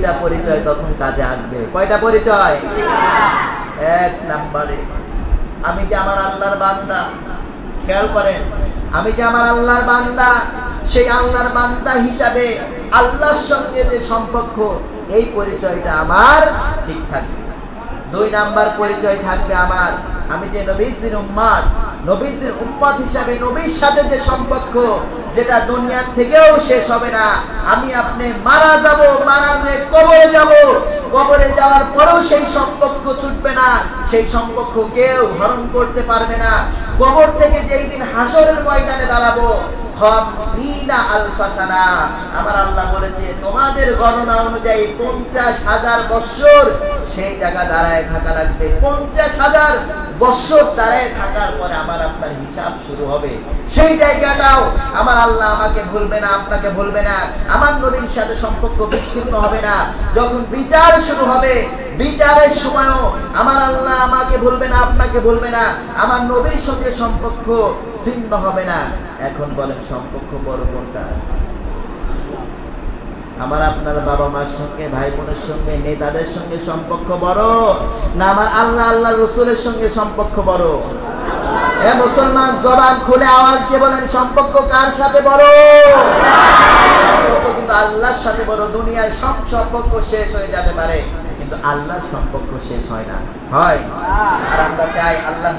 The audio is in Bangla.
দুইটা পরিচয় তখন কাজে আসবে। কয়টা পরিচয়? এক নম্বরে, আমি যে আমার আল্লাহর বান্দা, খেয়াল করেন, আমি যে আমার আল্লাহর বান্দা, সেই আল্লাহর বান্দা হিসাবে আল্লাহর সঙ্গে যে সম্পর্ক, এই পরিচয়টা আমার ঠিক থাকবে। দুই নাম্বার পরিচয় থাকবে আমার, আমি যে নবীর উম্মত, নবীর উম্মত হিসাবে নবীর সাথে যে সম্পর্ক, যেটা দুনিয়ার থেকেও শেষ হবে না। আমি আপনি মারা যাব, মারা গিয়ে কবরে যাব, কবরে যাওয়ার পরেও সেই সম্পর্ক ছুটবে না, সেই সম্পর্ক কেউ হরণ করতে পারবে না। কবর থেকে যেই দিন হাসরের ময়দানে দাঁড়াবো, আমার আল্লাহ বলেছে তোমাদের গণনা অনুযায়ী 50,000 বছর সেই জায়গা দাঁড়ায় থাকা লাগবে। 50,000 বছর দাঁড়ায় থাকার পরে আমার আপনার হিসাব শুরু হবে। সেই জায়গাটাও আমার আল্লাহ আমাকে ভুলবে না, আপনাকে ভুলবে না। আমার নবীর সাথে সম্পর্ক বিচ্ছিন্ন হবে না। যখন বিচার শুরু হবে, বিচারের সময়ও আমার আল্লাহ আমাকে ভুলবে না, আপনাকে ভুলবে না। আমার নবীর সঙ্গে সম্পর্ক ছিন্ন হবে না। এখন বলেন সম্পর্ক বড় কোনটা? আমার আপনার বাবা মার সঙ্গে, ভাই বোনের সঙ্গে, নেতাদের সঙ্গে সম্পর্ক বড়, না আমার আল্লাহ আল্লাহ রসুলের সঙ্গে সম্পর্ক বড়? এ মুসলমান, জবান খুলে আওয়াজ দিয়ে বলেন সম্পর্ক কার সাথে বড়? সম্পর্ক কিন্তু আল্লাহর সাথে বড়। দুনিয়ার সব সম্পর্ক শেষ হয়ে যেতে পারে, কিন্তু আল্লাহর সম্পর্ক শেষ হয় না। হয়? আর আমরা চাই আল্লাহ